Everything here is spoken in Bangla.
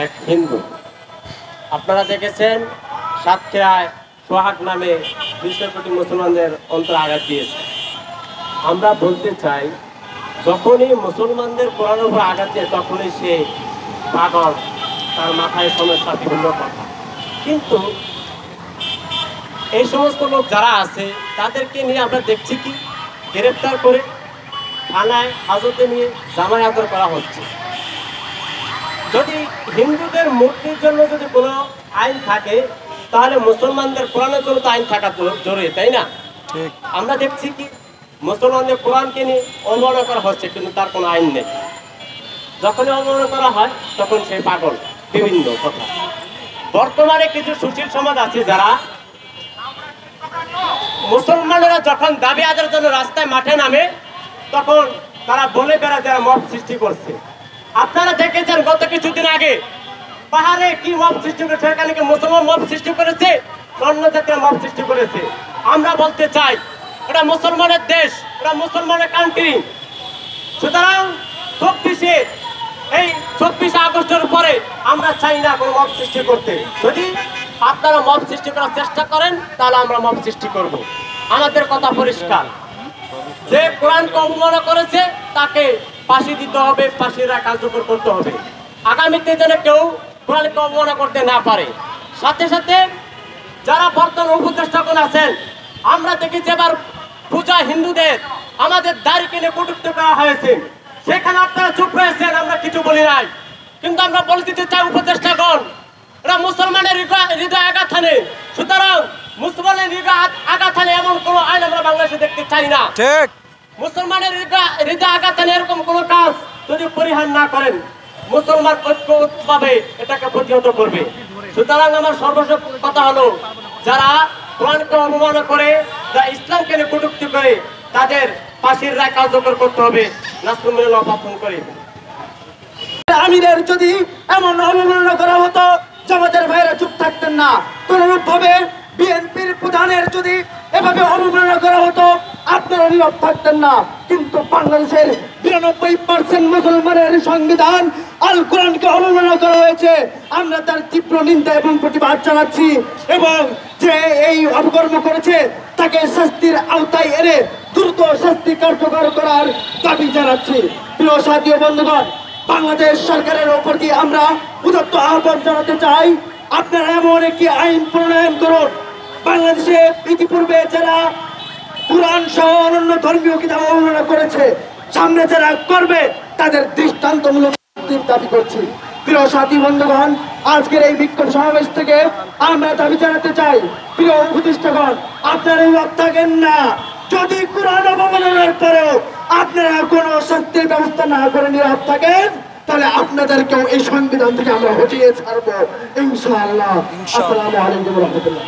এক হিন্দু। আপনারা দেখেছেন সাতক্ষীরায় সোহাগ নামে 200 কোটি মুসলমানদের অন্তর আঘাত দিয়েছে। আমরা বলতে চাই, যখনই মুসলমানদের কোরআনের উপর আঘাত দিয়ে তখনই সে পাগল, তার মাথায় সমস্যা, বিভিন্ন কথা। কিন্তু এই সমস্ত লোক যারা আছে তাদেরকে নিয়ে আমরা দেখছি কি গ্রেফতার করে থানায় হাজতে নিয়ে জামাই আদর করা হচ্ছে। যদি হিন্দুদের মুক্তির জন্য যদি কোনো আইন থাকে তাহলে মুসলমানদের কোরআনের জন্য তো আইন থাকা জরুরি, তাই না? আমরা দেখছি কি মুসলমানদের কোরআনকে নিয়ে অবমাননা করা হচ্ছে, কিন্তু তার কোনো আইন নেই। যখনই অবমাননা করা হয় তখন সেই পাগল, বিভিন্ন কথা। বর্তমানে কিছু সুশীল সমাজ আছে যারা মুসলমানেরা যখন দাবি আদায়ের জন্য রাস্তায় মাঠে নামে তখন তারা বলে বেড়ায় যারা মব সৃষ্টি করছে। আপনারা দেখেছেন গত কিছুদিন আগে পাহাড়ে কি মব সৃষ্টি করেছে, এখানে কি মুসলমান মব সৃষ্টি করেছে, অন্য জাতীয় মব সৃষ্টি করেছে। আমরা বলতে চাই এটা মুসলমানের দেশ, এটা মুসলমানের কান্ট্রি। সুতরাং 24 আগস্টের পরে আমরা চাই না কোনো মব সৃষ্টি করতে। যদি আপনারা মব সৃষ্টি করার চেষ্টা করেন তাহলে আমরা মব সৃষ্টি করব। আমাদের কথা পরিষ্কার, যে কোরআনকে অবমাননা করেছে তাকে ফাঁসি দিতে হবে, ফাঁসির রায় কার্যকর করতে হবে। আগামীতে যেন কেউ কোরআনকে অবমাননা করতে না পারে। সাথে সাথে যারা বর্তমান উপদেষ্টাগণ আছেন, আমরা দেখেছি এবার পূজা হিন্দুদের আমাদের দাড়ি কিনে কটূক্তি করা হয়েছে, সেখানে আপনারা চুপ রয়েছেন, আমরা কিছু বলি নাই। কিন্তু আমরা বলতে চাই উপদেষ্টাগণ, এরা মুসলমানের হৃদয় আঘাত হানে। সুতরাং মুসলমানের হৃদয় আঘাত হানে এমন কোন আইন আমরা বাংলাদেশে দেখতে চাই না। ঠিক, মুসলমানের হৃদয় আঘাত হানে এরকম কোন কাজ যদি পরিহার না করেন, মুসলমান ঐক্যভাবে এটাকে প্রতিহত করবে। সুতরাং আমার সর্বশেষ কথা হলো, যারা কোরআনকে অবমাননা করে, যারা ইসলামকে নিয়ে কটূক্তি করে, তাদের ফাঁসির রায় কার্যকর করতে হবে। নাসরুল্লাহ পাঠন করে আমিরের যদি এমন অবমাননা করা হতো, জামাতের ভাইরা চুপ থাকতেন না। কোনরূপ ভাবে বিএনপির প্রধানের যদি এভাবে অবমাননা করা হতো, আপনারা নীরব থাকতেন না। কিন্তু বাংলাদেশের 92% মুসলমানের সংবিধান আল কোরআনকে অবমাননা করা হয়েছে। আমরা তার তীব্র নিন্দা এবং প্রতিবাদ জানাচ্ছি, এবং যে এই অপকর্ম করেছে তাকে শাস্তির আওতায় এনে দ্রুত শাস্তি কার্যকর করার দাবি জানাচ্ছি। প্রিয় সাথী ও বন্ধুগণ, বাংলাদেশ সরকারের উপর দিয়ে আমরা উদাত্ত আহ্বান জানাতে চাই, আপনারা এমন একটি আইন প্রণয়ন করুন, বাংলাদেশে ইতিপূর্বে যারা কুরআন সহ অন্যান্য ধর্মীয় কিতাব অবমাননা করেছে, সামনে যারা করবে তাদের দৃষ্টান্তমূলক দাবি করছি। প্রিয় সাথী বন্ধুগণ, আজকের এই বিক্ষোভ সমাবেশ থেকে আমরা দাবি জানাতে চাই, প্রিয় উপদেষ্টাগণ, আপনারা নীরব থাকেন না। যদি কুরআন অবমাননার পরেও আপনারা কোনো শাস্তির ব্যবস্থা না করে নীরব থাকেন, তাহলে আপনাদেরকেও এই সংবিধান থেকে আমরা হটিয়ে ছাড়বো ইনশাআল্লাহ। আসসালামু আলাইকুম ওয়া রাহমাতুল্লাহ।